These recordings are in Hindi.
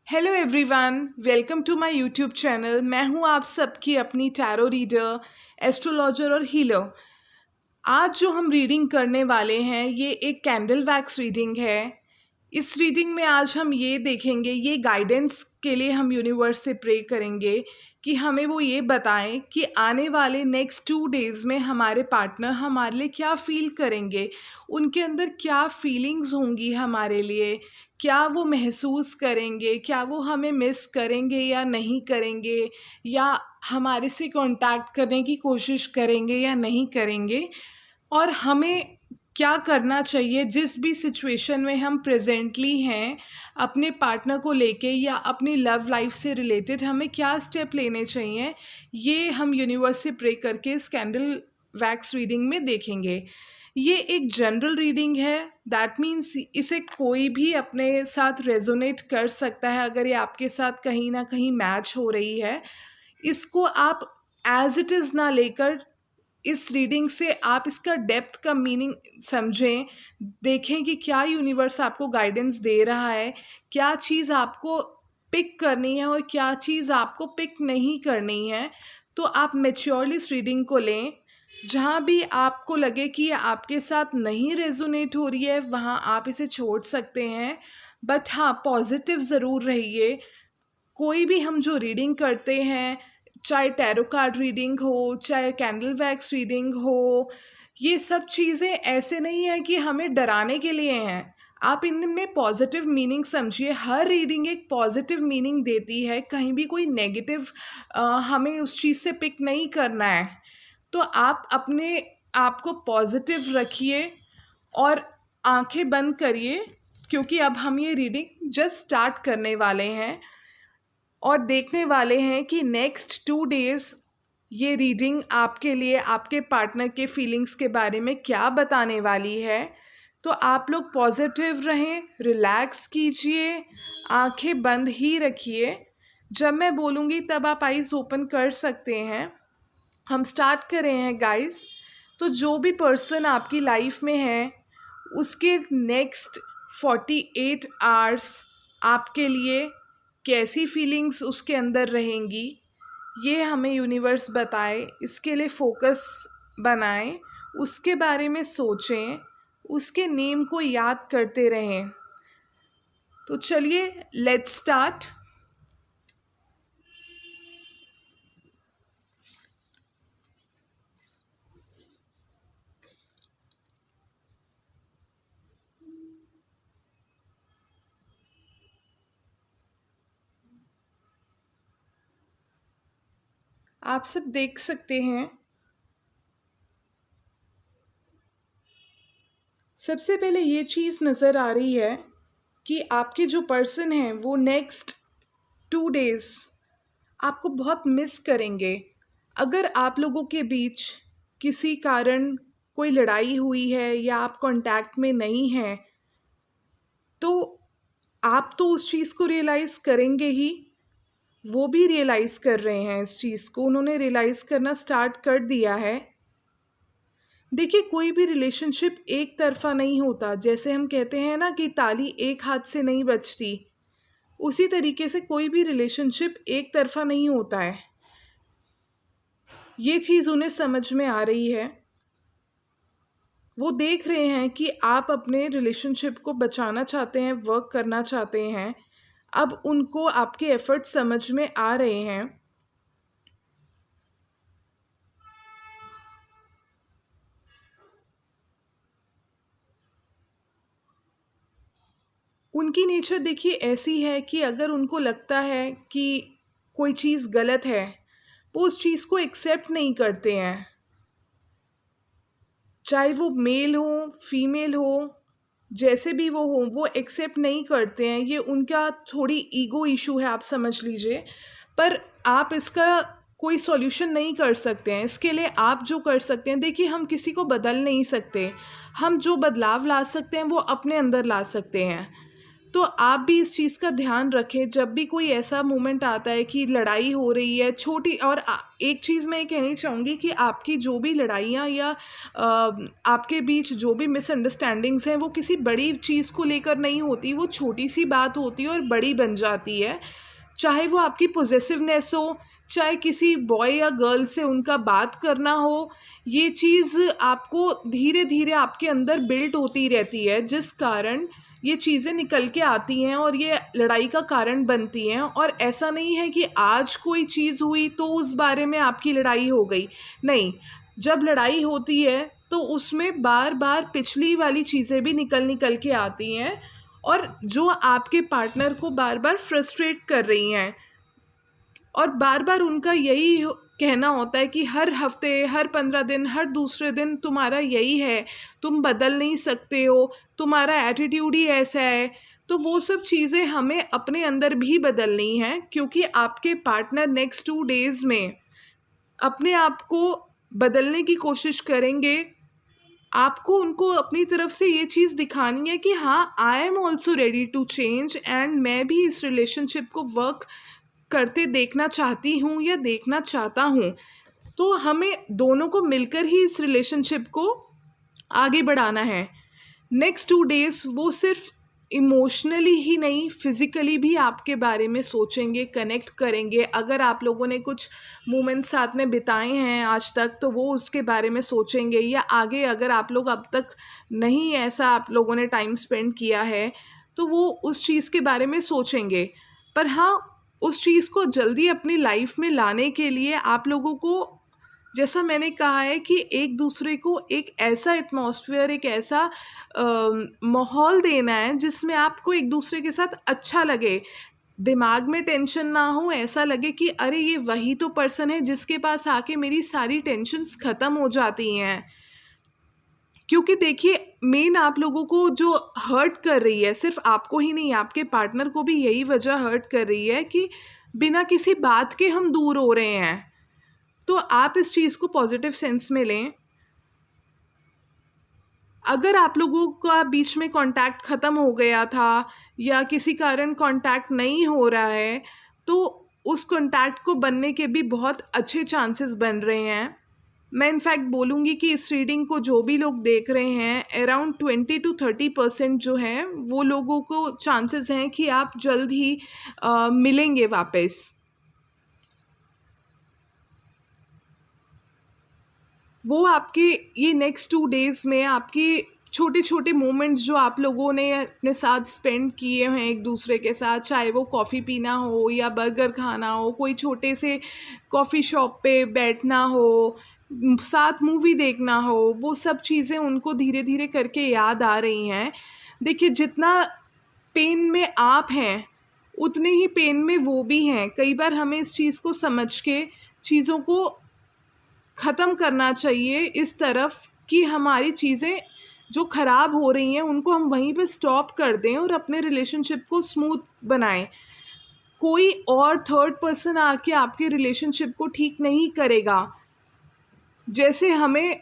Hello everyone, welcome to my YouTube channel. मैं हूं आप सबकी अपनी टैरो रीडर, एस्ट्रोलॉजर और हीलर। आज जो हम रीडिंग करने वाले हैं ये एक कैंडल वैक्स रीडिंग है। इस रीडिंग में आज हम ये देखेंगे, ये गाइडेंस के लिए हम यूनिवर्स से प्रे करेंगे कि हमें वो ये बताएं कि आने वाले नेक्स्ट 2 डेज़ में हमारे पार्टनर हमारे लिए क्या फील करेंगे, उनके अंदर क्या फीलिंग्स होंगी हमारे लिए, क्या वो महसूस करेंगे, क्या वो हमें मिस करेंगे या नहीं करेंगे, या हमारे से कांटेक्ट करने की कोशिश करेंगे या नहीं करेंगे, और हमें क्या करना चाहिए जिस भी सिचुएशन में हम प्रेजेंटली हैं अपने पार्टनर को लेके या अपनी लव लाइफ से रिलेटेड हमें क्या स्टेप लेने चाहिए। ये हम यूनिवर्स से प्रे करके इस कैंडल वैक्स रीडिंग में देखेंगे। ये एक जनरल रीडिंग है, दैट मीन्स इसे कोई भी अपने साथ रेजोनेट कर सकता है। अगर ये आपके साथ कहीं ना कहीं मैच हो रही है, इसको आप एज इट इज़ ना लेकर इस रीडिंग से आप इसका डेप्थ का मीनिंग समझें, देखें कि क्या यूनिवर्स आपको गाइडेंस दे रहा है, क्या चीज़ आपको पिक करनी है और क्या चीज़ आपको पिक नहीं करनी है। तो आप मैच्योरली इस रीडिंग को लें। जहाँ भी आपको लगे कि ये आपके साथ नहीं रेजोनेट हो रही है वहाँ आप इसे छोड़ सकते हैं, बट हाँ, पॉजिटिव ज़रूर रहिए। कोई भी हम जो रीडिंग करते हैं, चाहे टैरो कार्ड रीडिंग हो, चाहे कैंडल वैक्स रीडिंग हो, ये सब चीज़ें ऐसे नहीं है कि हमें डराने के लिए हैं। आप इनमें पॉजिटिव मीनिंग समझिए। हर रीडिंग एक पॉजिटिव मीनिंग देती है, कहीं भी कोई नेगेटिव हमें उस चीज़ से पिक नहीं करना है। तो आप अपने आप को पॉजिटिव रखिए और आंखें बंद करिए, क्योंकि अब हम ये रीडिंग जस्ट स्टार्ट करने वाले हैं और देखने वाले हैं कि नेक्स्ट 2 डेज़ ये रीडिंग आपके लिए आपके पार्टनर के फीलिंग्स के बारे में क्या बताने वाली है। तो आप लोग पॉजिटिव रहें, रिलैक्स कीजिए, आंखें बंद ही रखिए। जब मैं बोलूँगी तब आप आइज़ ओपन कर सकते हैं। हम स्टार्ट कर रहे हैं गाइस। तो जो भी पर्सन आपकी लाइफ में है उसके नेक्स्ट 48 आवर्स आपके लिए कैसी फीलिंग्स उसके अंदर रहेंगी, ये हमें यूनिवर्स बताए। इसके लिए फोकस बनाएं, उसके बारे में सोचें, उसके नेम को याद करते रहें। तो चलिए लेट्स स्टार्ट। आप सब देख सकते हैं, सबसे पहले ये चीज़ नज़र आ रही है कि आपके जो पर्सन हैं वो नेक्स्ट 2 डेज़ आपको बहुत मिस करेंगे। अगर आप लोगों के बीच किसी कारण कोई लड़ाई हुई है या आप कांटेक्ट में नहीं हैं, तो आप तो उस चीज़ को रियलाइज़ करेंगे ही, वो भी रियलाइज़ कर रहे हैं। इस चीज़ को उन्होंने रियलाइज़ करना स्टार्ट कर दिया है। देखिए, कोई भी रिलेशनशिप एक तरफा नहीं होता। जैसे हम कहते हैं ना कि ताली एक हाथ से नहीं बजती, उसी तरीके से कोई भी रिलेशनशिप एक तरफा नहीं होता है। ये चीज़ उन्हें समझ में आ रही है। वो देख रहे हैं कि आप अपने रिलेशनशिप को बचाना चाहते हैं, वर्क करना चाहते हैं। अब उनको आपके एफर्ट समझ में आ रहे हैं। उनकी नेचर देखिए ऐसी है कि अगर उनको लगता है कि कोई चीज़ गलत है, वो उस चीज़ को एक्सेप्ट नहीं करते हैं। चाहे वो मेल हो, फीमेल हो, जैसे भी वो एक्सेप्ट नहीं करते हैं। ये उनका थोड़ी ईगो इशू है, आप समझ लीजिए। पर आप इसका कोई सॉल्यूशन नहीं कर सकते हैं। इसके लिए आप जो कर सकते हैं, देखिए, हम किसी को बदल नहीं सकते। हम जो बदलाव ला सकते हैं वो अपने अंदर ला सकते हैं। तो आप भी इस चीज़ का ध्यान रखें जब भी कोई ऐसा मोमेंट आता है कि लड़ाई हो रही है छोटी। और एक चीज़ मैं ये कहनी चाहूँगी कि आपकी जो भी लड़ाइयाँ या आपके बीच जो भी मिसअंडरस्टैंडिंग्स हैं वो किसी बड़ी चीज़ को लेकर नहीं होती, वो छोटी सी बात होती है और बड़ी बन जाती है। चाहे वो आपकी पॉसेसिवनेस हो, चाहे किसी बॉय या गर्ल से उनका बात करना हो, ये चीज़ आपको धीरे धीरे आपके अंदर बिल्ड होती रहती है, जिस कारण ये चीज़ें निकल के आती हैं और ये लड़ाई का कारण बनती हैं। और ऐसा नहीं है कि आज कोई चीज़ हुई तो उस बारे में आपकी लड़ाई हो गई, नहीं। जब लड़ाई होती है तो उसमें बार बार पिछली वाली चीज़ें भी निकल के आती हैं और जो आपके पार्टनर को बार बार फ्रस्ट्रेट कर रही हैं। और बार बार उनका यही कहना होता है कि हर हफ्ते, हर 15 दिन, हर दूसरे दिन तुम्हारा यही है, तुम बदल नहीं सकते हो, तुम्हारा एटीट्यूड ही ऐसा है। तो वो सब चीज़ें हमें अपने अंदर भी बदलनी हैं, क्योंकि आपके पार्टनर नेक्स्ट 2 डेज़ में अपने आप को बदलने की कोशिश करेंगे। आपको उनको अपनी तरफ से ये चीज़ दिखानी है कि हाँ, I am also ready to change and मैं भी इस रिलेशनशिप को वर्क करते देखना चाहती हूँ या देखना चाहता हूँ। तो हमें दोनों को मिलकर ही इस रिलेशनशिप को आगे बढ़ाना है। नेक्स्ट 2 डेज़ वो सिर्फ इमोशनली ही नहीं, फिज़िकली भी आपके बारे में सोचेंगे, कनेक्ट करेंगे। अगर आप लोगों ने कुछ मोमेंट्स साथ में बिताए हैं आज तक तो वो उसके बारे में सोचेंगे, या आगे अगर आप लोग अब तक नहीं ऐसा आप लोगों ने टाइम स्पेंड किया है तो वो उस चीज़ के बारे में सोचेंगे। पर हाँ, उस चीज़ को जल्दी अपनी लाइफ में लाने के लिए आप लोगों को, जैसा मैंने कहा है, कि एक दूसरे को एक ऐसा एटमॉस्फेयर, एक ऐसा माहौल देना है जिसमें आपको एक दूसरे के साथ अच्छा लगे, दिमाग में टेंशन ना हो, ऐसा लगे कि अरे ये वही तो पर्सन है जिसके पास आके मेरी सारी टेंशन्स ख़त्म हो जाती हैं। क्योंकि देखिए, मेन आप लोगों को जो हर्ट कर रही है, सिर्फ आपको ही नहीं, आपके पार्टनर को भी यही वजह हर्ट कर रही है कि बिना किसी बात के हम दूर हो रहे हैं। तो आप इस चीज़ को पॉजिटिव सेंस में लें। अगर आप लोगों का बीच में कांटेक्ट ख़त्म हो गया था या किसी कारण कांटेक्ट नहीं हो रहा है, तो उस कांटेक्ट को बनने के भी बहुत अच्छे चांसेस बन रहे हैं। मैं इनफैक्ट बोलूँगी कि इस रीडिंग को जो भी लोग देख रहे हैं, अराउंड 20 to 30% जो हैं वो लोगों को चांसेस हैं कि आप जल्द ही मिलेंगे वापस। वो आपके ये नेक्स्ट 2 डेज़ में आपकी छोटे छोटे मोमेंट्स जो आप लोगों ने अपने साथ स्पेंड किए हैं एक दूसरे के साथ, चाहे वो कॉफ़ी पीना हो या बर्गर खाना हो, कोई छोटे से कॉफ़ी शॉप पे बैठना हो, साथ मूवी देखना हो, वो सब चीज़ें उनको धीरे धीरे करके याद आ रही हैं। देखिए, जितना पेन में आप हैं उतने ही पेन में वो भी हैं। कई बार हमें इस चीज़ को समझ के चीज़ों को ख़त्म करना चाहिए इस तरफ कि हमारी चीज़ें जो ख़राब हो रही हैं उनको हम वहीं पे स्टॉप कर दें और अपने रिलेशनशिप को स्मूथ बनाएं। कोई और थर्ड पर्सन आके आपके रिलेशनशिप को ठीक नहीं करेगा। जैसे हमें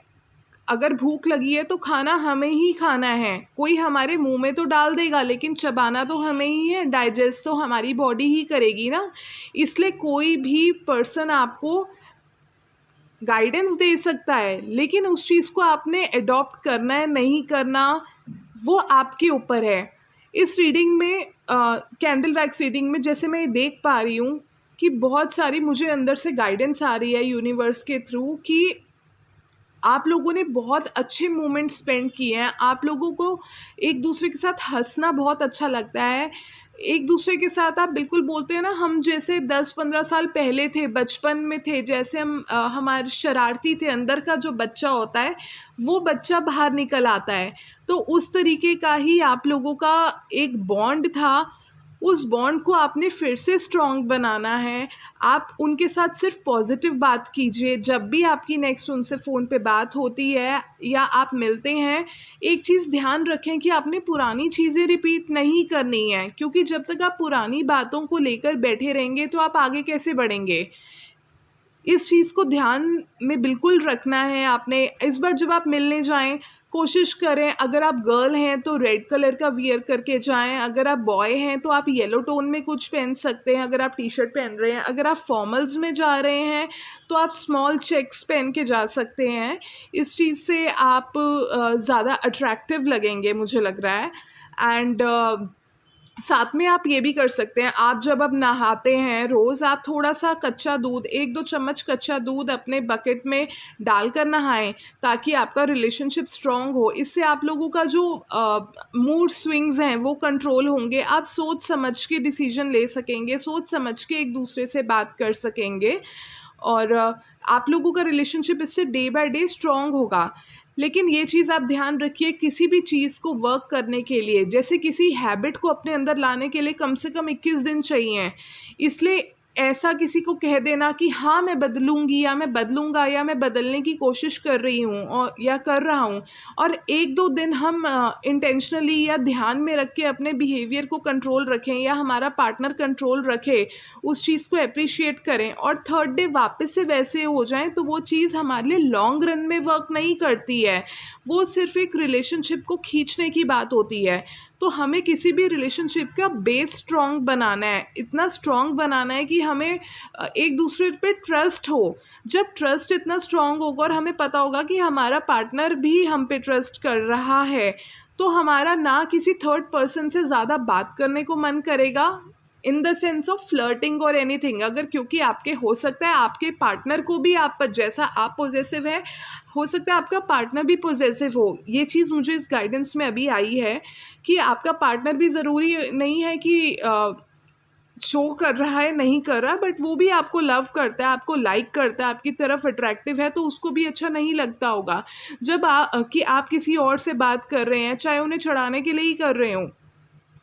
अगर भूख लगी है तो खाना हमें ही खाना है, कोई हमारे मुंह में तो डाल देगा लेकिन चबाना तो हमें ही है, डाइजेस्ट तो हमारी बॉडी ही करेगी ना। इसलिए कोई भी पर्सन आपको गाइडेंस दे सकता है, लेकिन उस चीज़ को आपने अडॉप्ट करना है नहीं करना वो आपके ऊपर है। इस रीडिंग में कैंडल वैक्स रीडिंग में जैसे मैं देख पा रही हूँ कि बहुत सारी मुझे अंदर से गाइडेंस आ रही है यूनिवर्स के थ्रू कि आप लोगों ने बहुत अच्छे मोमेंट स्पेंड किए हैं। आप लोगों को एक दूसरे के साथ हंसना बहुत अच्छा लगता है। एक दूसरे के साथ आप बिल्कुल बोलते हैं ना, हम जैसे 10-15 साल पहले थे, बचपन में थे, जैसे हम हमारे शरारती थे, अंदर का जो बच्चा होता है वो बच्चा बाहर निकल आता है। तो उस तरीके का ही आप लोगों का एक बॉन्ड था, उस बॉन्ड को आपने फिर से स्ट्रॉन्ग बनाना है। आप उनके साथ सिर्फ पॉजिटिव बात कीजिए। जब भी आपकी नेक्स्ट उनसे फ़ोन पे बात होती है या आप मिलते हैं, एक चीज़ ध्यान रखें कि आपने पुरानी चीज़ें रिपीट नहीं करनी है, क्योंकि जब तक आप पुरानी बातों को लेकर बैठे रहेंगे तो आप आगे कैसे बढ़ेंगे। इस चीज़ को ध्यान में बिल्कुल रखना है आपने। इस बार जब आप मिलने जाएं कोशिश करें, अगर आप गर्ल हैं तो रेड कलर का वियर करके जाएं, अगर आप बॉय हैं तो आप येलो टोन में कुछ पहन सकते हैं अगर आप टी शर्ट पहन रहे हैं, अगर आप फॉर्मल्स में जा रहे हैं तो आप स्मॉल चेक्स पहन के जा सकते हैं। इस चीज़ से आप ज़्यादा अट्रैक्टिव लगेंगे मुझे लग रहा है। एंड साथ में आप ये भी कर सकते हैं, आप जब अब नहाते हैं रोज़, आप थोड़ा सा कच्चा दूध, 1-2 चम्मच कच्चा दूध अपने बकेट में डालकर नहाएं ताकि आपका रिलेशनशिप स्ट्रॉन्ग हो। इससे आप लोगों का जो मूड स्विंग्स हैं वो कंट्रोल होंगे, आप सोच समझ के डिसीजन ले सकेंगे, सोच समझ के एक दूसरे से बात कर सकेंगे और आप लोगों का रिलेशनशिप इससे डे बाय डे स्ट्रॉन्ग होगा। लेकिन ये चीज़ आप ध्यान रखिए, किसी भी चीज़ को वर्क करने के लिए, जैसे किसी हैबिट को अपने अंदर लाने के लिए कम से कम 21 दिन चाहिए। इसलिए ऐसा किसी को कह देना कि हाँ मैं बदलूँगी या मैं बदलूँगा या मैं बदलने की कोशिश कर रही हूँ और या कर रहा हूँ, और 1-2 दिन हम इंटेंशनली या ध्यान में रख के अपने बिहेवियर को कंट्रोल रखें या हमारा पार्टनर कंट्रोल रखे, उस चीज़ को अप्रिशिएट करें और थर्ड डे वापस से वैसे हो जाएं, तो वो चीज़ हमारे लिए लॉन्ग रन में वर्क नहीं करती है। वो सिर्फ एक रिलेशनशिप को खींचने की बात होती है। तो हमें किसी भी रिलेशनशिप का बेस स्ट्रॉन्ग बनाना है, इतना स्ट्रॉन्ग बनाना है कि हमें एक दूसरे पे ट्रस्ट हो। जब ट्रस्ट इतना स्ट्रॉन्ग होगा और हमें पता होगा कि हमारा पार्टनर भी हम पे ट्रस्ट कर रहा है, तो हमारा ना किसी थर्ड पर्सन से ज़्यादा बात करने को मन करेगा, in the sense of flirting और एनीथिंग। अगर क्योंकि आपके हो सकता है आपके पार्टनर को भी आप पर, जैसा आप पॉजेसिव है, हो सकता है आपका पार्टनर भी पॉजेसिव हो। ये चीज़ मुझे इस गाइडेंस में अभी आई है कि आपका पार्टनर भी ज़रूरी नहीं है कि शो कर रहा है, नहीं कर रहा, बट वो भी आपको लव करता है, आपको लाइक करता है, आपकी तरफ अट्रैक्टिव है, तो उसको भी अच्छा नहीं लगता होगा जब कि आप किसी और से बात कर रहे हैं, चाहे उन्हें छुड़ाने के लिए ही कर रहे हों।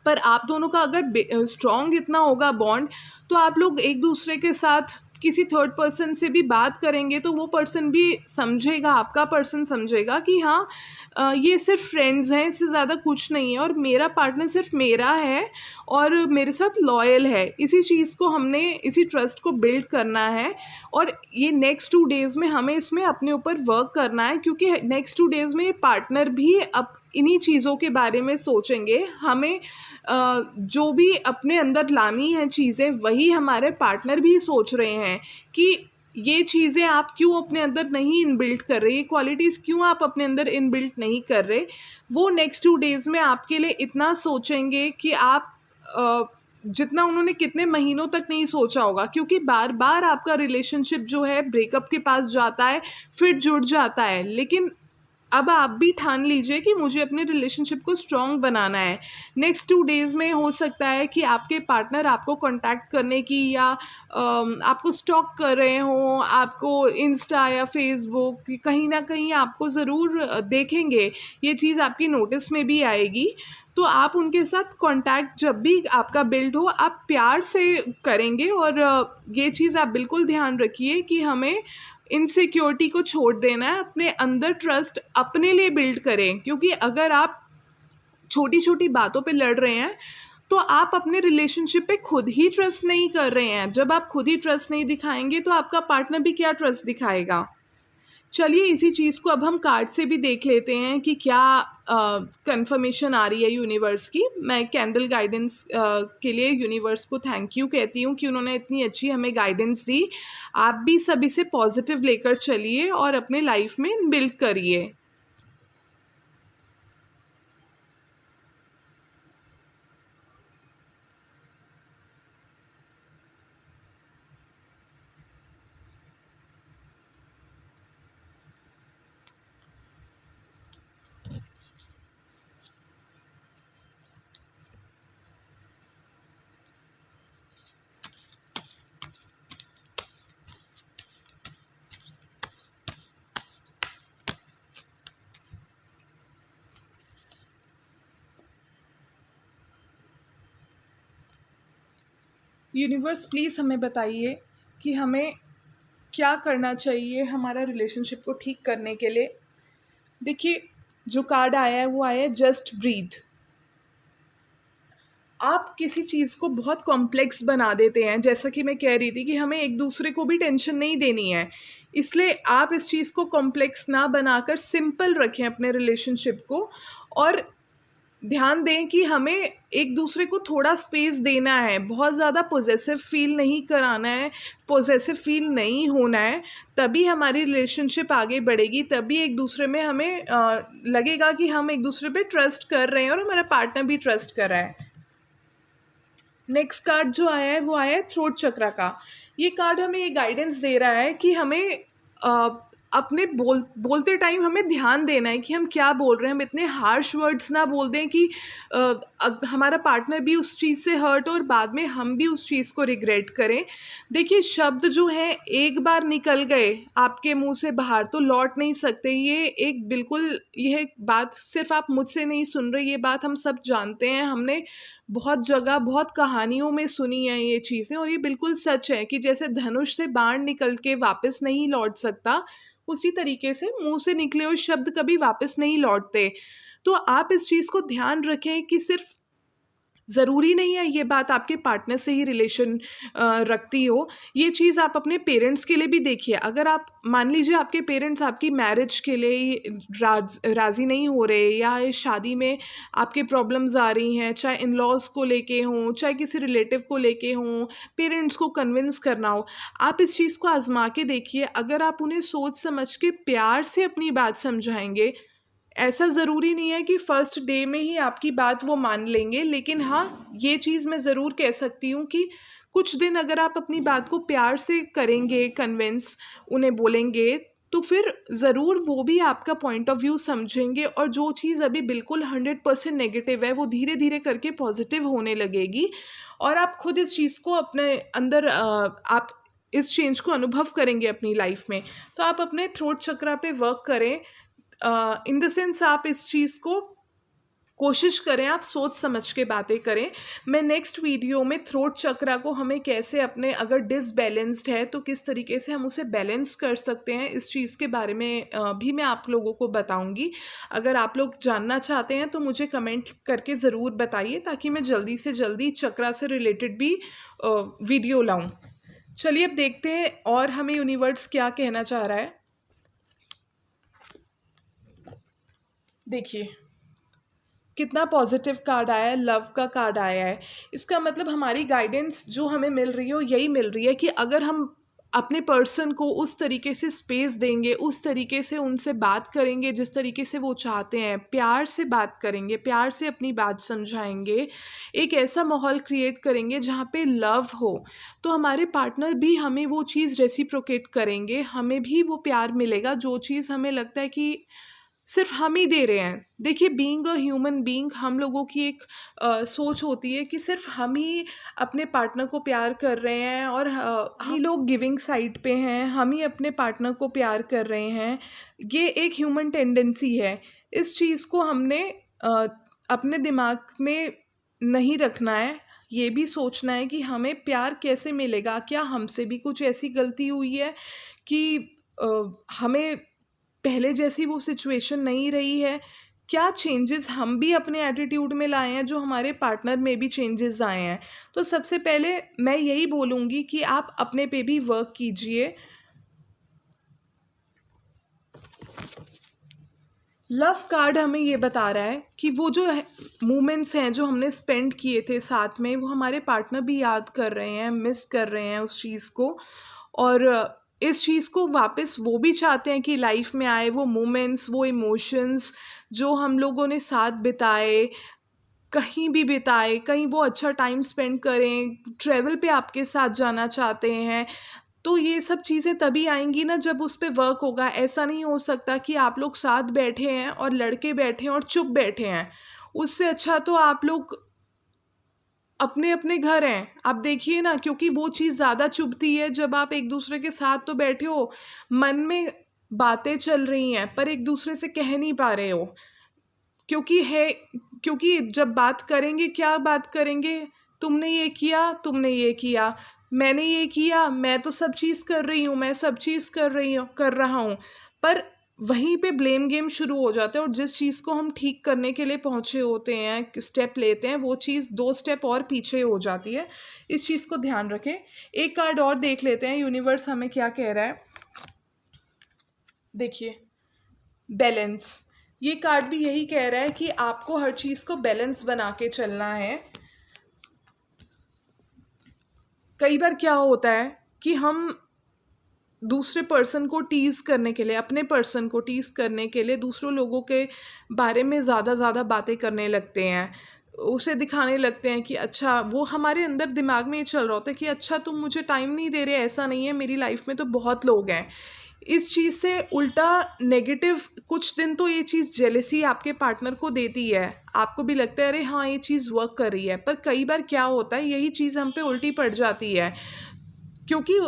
पर आप दोनों का अगर स्ट्रॉन्ग इतना होगा बॉन्ड, तो आप लोग एक दूसरे के साथ किसी थर्ड पर्सन से भी बात करेंगे तो वो पर्सन भी समझेगा, आपका पर्सन समझेगा कि हाँ ये सिर्फ फ्रेंड्स हैं, इससे ज़्यादा कुछ नहीं है और मेरा पार्टनर सिर्फ मेरा है और मेरे साथ लॉयल है। इसी चीज़ को हमने, इसी ट्रस्ट को बिल्ड करना है और ये नेक्स्ट 2 डेज़ में हमें इसमें अपने ऊपर वर्क करना है, क्योंकि नेक्स्ट 2 डेज़ में पार्टनर भी अब इन्हीं चीज़ों के बारे में सोचेंगे। हमें जो भी अपने अंदर लानी है चीज़ें, वही हमारे पार्टनर भी सोच रहे हैं कि ये चीज़ें आप क्यों अपने अंदर नहीं इनबिल्ट कर रहे, ये क्वालिटीज़ क्यों आप अपने अंदर इनबिल्ट नहीं कर रहे। वो नेक्स्ट 2 डेज़ में आपके लिए इतना सोचेंगे कि आप जितना उन्होंने कितने महीनों तक नहीं सोचा होगा, क्योंकि बार बार आपका रिलेशनशिप जो है ब्रेकअप के पास जाता है, फिर जुड़ जाता है। लेकिन अब आप भी ठान लीजिए कि मुझे अपने रिलेशनशिप को स्ट्रॉन्ग बनाना है। नेक्स्ट 2 डेज़ में हो सकता है कि आपके पार्टनर आपको कांटेक्ट करने की या आपको स्टॉक कर रहे हों, आपको इंस्टा या फेसबुक कहीं ना कहीं आपको ज़रूर देखेंगे, ये चीज़ आपकी नोटिस में भी आएगी। तो आप उनके साथ कांटेक्ट जब भी आपका बिल्ड हो, आप प्यार से करेंगे और ये चीज़ आप बिल्कुल ध्यान रखिए कि हमें इनसिक्योरिटी को छोड़ देना है, अपने अंदर ट्रस्ट अपने लिए बिल्ड करें। क्योंकि अगर आप छोटी छोटी बातों पे लड़ रहे हैं तो आप अपने रिलेशनशिप पे खुद ही ट्रस्ट नहीं कर रहे हैं। जब आप खुद ही ट्रस्ट नहीं दिखाएंगे तो आपका पार्टनर भी क्या ट्रस्ट दिखाएगा। चलिए इसी चीज़ को अब हम कार्ड से भी देख लेते हैं कि क्या कंफर्मेशन आ रही है यूनिवर्स की। मैं कैंडल गाइडेंस के लिए यूनिवर्स को थैंक यू कहती हूँ कि उन्होंने इतनी अच्छी हमें गाइडेंस दी। आप भी सभी से पॉजिटिव लेकर चलिए और अपने लाइफ में बिल्ड करिए। यूनिवर्स प्लीज़ हमें बताइए कि हमें क्या करना चाहिए हमारा रिलेशनशिप को ठीक करने के लिए। देखिए जो कार्ड आया है वो आया है जस्ट ब्रीथ। आप किसी चीज़ को बहुत कॉम्प्लेक्स बना देते हैं, जैसा कि मैं कह रही थी कि हमें एक दूसरे को भी टेंशन नहीं देनी है, इसलिए आप इस चीज़ को कॉम्प्लेक्स ना बनाकर सिंपल रखें अपने रिलेशनशिप को। और ध्यान दें कि हमें एक दूसरे को थोड़ा स्पेस देना है, बहुत ज़्यादा पॉसेसिव फील नहीं कराना है, पॉसेसिव फील नहीं होना है, तभी हमारी रिलेशनशिप आगे बढ़ेगी, तभी एक दूसरे में हमें लगेगा कि हम एक दूसरे पे ट्रस्ट कर रहे हैं और हमारा पार्टनर भी ट्रस्ट कर रहा है। नेक्स्ट कार्ड जो आया है वो आया है थ्रोट चक्रा का। ये कार्ड हमें ये गाइडेंस दे रहा है कि हमें अपने बोलते टाइम हमें ध्यान देना है कि हम क्या बोल रहे हैं। हम इतने हार्श वर्ड्स ना बोल दें कि हमारा पार्टनर भी उस चीज़ से हर्ट हो और बाद में हम भी उस चीज़ को रिग्रेट करें। देखिए, शब्द जो हैं एक बार निकल गए आपके मुंह से बाहर तो लौट नहीं सकते। ये एक बिल्कुल, यह बात सिर्फ आप मुझसे नहीं सुन रहे, ये बात हम सब जानते हैं। हमने बहुत जगह, बहुत कहानियों में सुनी है ये चीज़ें, और ये बिल्कुल सच है कि जैसे धनुष से बाण निकल के वापस नहीं लौट सकता, उसी तरीके से मुंह से निकले हुए शब्द कभी वापस नहीं लौटते। तो आप इस चीज़ को ध्यान रखें कि सिर्फ ज़रूरी नहीं है ये बात आपके पार्टनर से ही रिलेशन रखती हो। ये चीज़ आप अपने पेरेंट्स के लिए भी देखिए। अगर आप मान लीजिए आपके पेरेंट्स आपकी मैरिज के लिए राज़ी नहीं हो रहे, या इस शादी में आपके प्रॉब्लम्स आ रही हैं, चाहे इन लॉज़ को लेके हों, चाहे किसी रिलेटिव को लेके हों, पेरेंट्स को कन्विंस करना हो, आप इस चीज़ को आज़मा के देखिए। अगर आप उन्हें सोच समझ के प्यार से अपनी बात समझाएंगे, ऐसा ज़रूरी नहीं है कि फ़र्स्ट डे में ही आपकी बात वो मान लेंगे, लेकिन हाँ, ये चीज़ मैं ज़रूर कह सकती हूँ कि कुछ दिन अगर आप अपनी बात को प्यार से करेंगे कन्विंस, उन्हें बोलेंगे, तो फिर ज़रूर वो भी आपका पॉइंट ऑफ व्यू समझेंगे, और जो चीज़ अभी बिल्कुल 100% नेगेटिव है वो धीरे धीरे करके पॉजिटिव होने लगेगी, और आप खुद इस चीज़ को अपने अंदर आप इस चेंज को अनुभव करेंगे अपनी लाइफ में। तो आप अपने थ्रोट चक्रा पे वर्क करें, इन द सेंस आप इस चीज़ को कोशिश करें, आप सोच समझ के बातें करें। मैं नेक्स्ट वीडियो में थ्रोट चक्रा को हमें कैसे अपने, अगर डिसबैलेंस्ड है तो किस तरीके से हम उसे बैलेंस कर सकते हैं, इस चीज़ के बारे में भी मैं आप लोगों को बताऊंगी। अगर आप लोग जानना चाहते हैं तो मुझे कमेंट करके ज़रूर बताइए, ताकि मैं जल्दी से जल्दी चक्रा से रिलेटेड भी वीडियो लाऊं। चलिए अब देखते हैं और हमें यूनिवर्स क्या कहना चाह रहा है। देखिए कितना पॉजिटिव कार्ड आया है, लव का कार्ड आया है। इसका मतलब हमारी गाइडेंस जो हमें मिल रही है वो यही मिल रही है कि अगर हम अपने पर्सन को उस तरीके से स्पेस देंगे, उस तरीके से उनसे बात करेंगे जिस तरीके से वो चाहते हैं, प्यार से बात करेंगे, प्यार से अपनी बात समझाएंगे, एक ऐसा माहौल क्रिएट करेंगे जहाँ पे लव हो, तो हमारे पार्टनर भी हमें वो चीज़ रेसिप्रोकेट करेंगे, हमें भी वो प्यार मिलेगा जो चीज़ हमें लगता है कि सिर्फ हम ही दे रहे हैं। देखिए, बीइंग अ ह्यूमन बीइंग, हम लोगों की एक सोच होती है कि सिर्फ हम ही अपने पार्टनर को प्यार कर रहे हैं, और हम ही लोग गिविंग साइड पे हैं, हम ही अपने पार्टनर को प्यार कर रहे हैं। ये एक ह्यूमन टेंडेंसी है। इस चीज़ को हमने अपने दिमाग में नहीं रखना है। ये भी सोचना है कि हमें प्यार कैसे मिलेगा, क्या हमसे भी कुछ ऐसी गलती हुई है कि हमें पहले जैसी वो सिचुएशन नहीं रही है, क्या चेंजेस हम भी अपने एटीट्यूड में लाए हैं जो हमारे पार्टनर में भी चेंजेस आए हैं। तो सबसे पहले मैं यही बोलूँगी कि आप अपने पे भी वर्क कीजिए। लव कार्ड हमें ये बता रहा है कि वो जो मोमेंट्स हैं जो हमने स्पेंड किए थे साथ में, वो हमारे पार्टनर भी याद कर रहे हैं, मिस कर रहे हैं उस चीज़ को, और इस चीज़ को वापस वो भी चाहते हैं कि लाइफ में आए वो मोमेंट्स, वो इमोशंस जो हम लोगों ने साथ बिताए, कहीं भी बिताए, कहीं वो अच्छा टाइम स्पेंड करें, ट्रैवल पे आपके साथ जाना चाहते हैं। तो ये सब चीज़ें तभी आएंगी ना जब उस पे वर्क होगा। ऐसा नहीं हो सकता कि आप लोग साथ बैठे हैं और लड़के बैठे हैं और चुप बैठे हैं। उससे अच्छा तो आप लोग अपने अपने घर हैं, आप देखिए ना, क्योंकि वो चीज़ ज़्यादा चुभती है जब आप एक दूसरे के साथ तो बैठे हो, मन में बातें चल रही हैं पर एक दूसरे से कह नहीं पा रहे हो, क्योंकि जब बात करेंगे, क्या बात करेंगे, तुमने ये किया, तुमने ये किया, मैंने ये किया, मैं तो सब चीज़ कर रही हूँ, मैं सब चीज़ कर रहा हूँ, पर वहीं पे ब्लेम गेम शुरू हो जाता है और जिस चीज़ को हम ठीक करने के लिए पहुँचे होते हैं, स्टेप लेते हैं, वो चीज़ 2 स्टेप और पीछे हो जाती है। इस चीज़ को ध्यान रखें। एक कार्ड और देख लेते हैं, यूनिवर्स हमें क्या कह रहा है। देखिए, बैलेंस। ये कार्ड भी यही कह रहा है कि आपको हर चीज़ को बैलेंस बना के चलना है। कई बार क्या होता है कि हम दूसरे पर्सन को टीज़ करने के लिए, अपने पर्सन को टीज़ करने के लिए दूसरों लोगों के बारे में ज़्यादा बातें करने लगते हैं, उसे दिखाने लगते हैं कि अच्छा, वो हमारे अंदर दिमाग में ये चल रहा होता है कि अच्छा तुम मुझे टाइम नहीं दे रहे, ऐसा नहीं है, मेरी लाइफ में तो बहुत लोग हैं। इस चीज़ से उल्टा नेगेटिव कुछ दिन तो ये चीज़ जेलेसी आपके पार्टनर को देती है, आपको भी लगता है अरे हाँ ये चीज़ वर्क कर रही है, पर कई बार क्या होता है यही चीज़ हम पे उल्टी पड़ जाती है, क्योंकि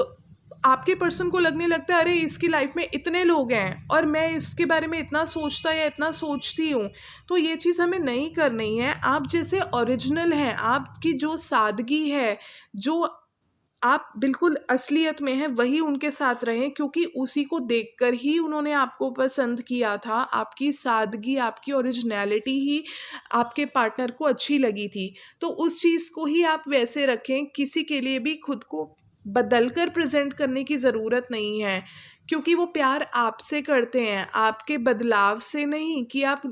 आपके पर्सन को लगने लगता है अरे इसकी लाइफ में इतने लोग हैं और मैं इसके बारे में इतना सोचता या इतना सोचती हूँ। तो ये चीज़ हमें नहीं करनी है। आप जैसे ओरिजिनल हैं, आपकी जो सादगी है, जो आप बिल्कुल असलियत में हैं, वही उनके साथ रहें, क्योंकि उसी को देखकर ही उन्होंने आपको पसंद किया था। आपकी सादगी, आपकी ओरिजिनैलिटी ही आपके पार्टनर को अच्छी लगी थी। तो उस चीज़ को ही आप वैसे रखें, किसी के लिए भी खुद को बदल कर प्रेज़ेंट करने की ज़रूरत नहीं है, क्योंकि वो प्यार आपसे करते हैं, आपके बदलाव से नहीं कि आप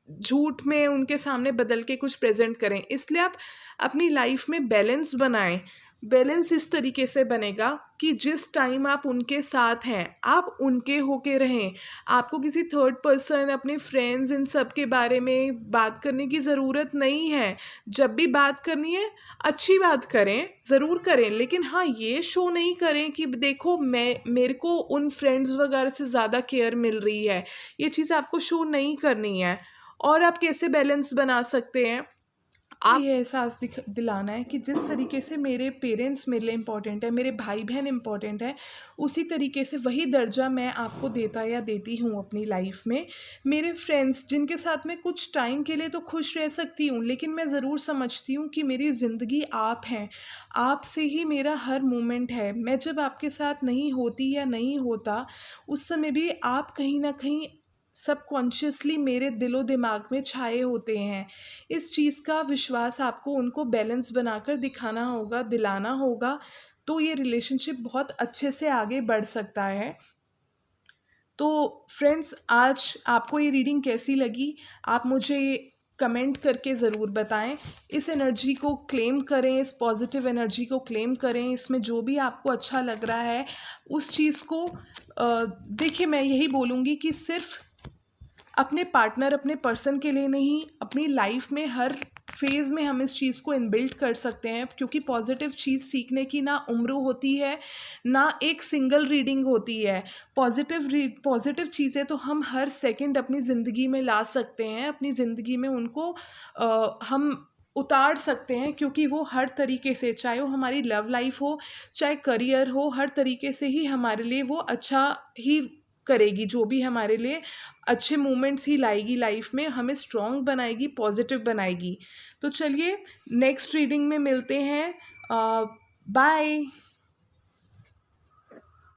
झूठ में उनके सामने बदल के कुछ प्रेज़ेंट करें। इसलिए आप अपनी लाइफ में बैलेंस बनाएँ। बैलेंस इस तरीके से बनेगा कि जिस टाइम आप उनके साथ हैं, आप उनके होके रहें। आपको किसी थर्ड पर्सन, अपने फ्रेंड्स, इन सब के बारे में बात करने की ज़रूरत नहीं है। जब भी बात करनी है, अच्छी बात करें, ज़रूर करें, लेकिन हाँ, ये शो नहीं करें कि देखो मेरे को उन फ्रेंड्स वगैरह से ज़्यादा केयर मिल रही है। ये चीज़ आपको शो नहीं करनी है। और आप कैसे बैलेंस बना सकते हैं? आप ये एहसास दिलाना है कि जिस तरीके से मेरे पेरेंट्स मेरे लिए इम्पोर्टेंट है, मेरे भाई बहन इम्पोर्टेंट है, उसी तरीके से वही दर्जा मैं आपको देता या देती हूँ अपनी लाइफ में। मेरे फ्रेंड्स जिनके साथ मैं कुछ टाइम के लिए तो खुश रह सकती हूँ, लेकिन मैं ज़रूर समझती हूँ कि मेरी ज़िंदगी आप हैं, आपसे ही मेरा हर मोमेंट है। मैं जब आपके साथ नहीं होती या नहीं होता, उस समय भी आप कहीं ना कहीं सबकॉन्शियसली मेरे दिलो दिमाग में छाए होते हैं। इस चीज़ का विश्वास आपको उनको बैलेंस बनाकर दिखाना होगा, दिलाना होगा, तो ये रिलेशनशिप बहुत अच्छे से आगे बढ़ सकता है। तो फ्रेंड्स, आज आपको ये रीडिंग कैसी लगी, आप मुझे कमेंट करके ज़रूर बताएं। इस एनर्जी को क्लेम करें, इस पॉजिटिव एनर्जी को क्लेम करें। इसमें जो भी आपको अच्छा लग रहा है उस चीज़ को देखिए, मैं यही बोलूँगी कि सिर्फ अपने पार्टनर, अपने पर्सन के लिए नहीं, अपनी लाइफ में हर फेज़ में हम इस चीज़ को इनबिल्ट कर सकते हैं, क्योंकि पॉजिटिव चीज़ सीखने की ना उम्र होती है, ना एक सिंगल रीडिंग होती है। पॉजिटिव चीज़ें तो हम हर सेकंड अपनी ज़िंदगी में ला सकते हैं, अपनी ज़िंदगी में उनको हम उतार सकते हैं, क्योंकि वो हर तरीके से, चाहे वो हमारी लव लाइफ हो, चाहे करियर हो, हर तरीके से ही हमारे लिए वो अच्छा ही करेगी। जो भी हमारे लिए अच्छे मोमेंट्स ही लाएगी लाइफ में, हमें स्ट्रॉन्ग बनाएगी, पॉजिटिव बनाएगी। तो चलिए नेक्स्ट रीडिंग में मिलते हैं। बाय।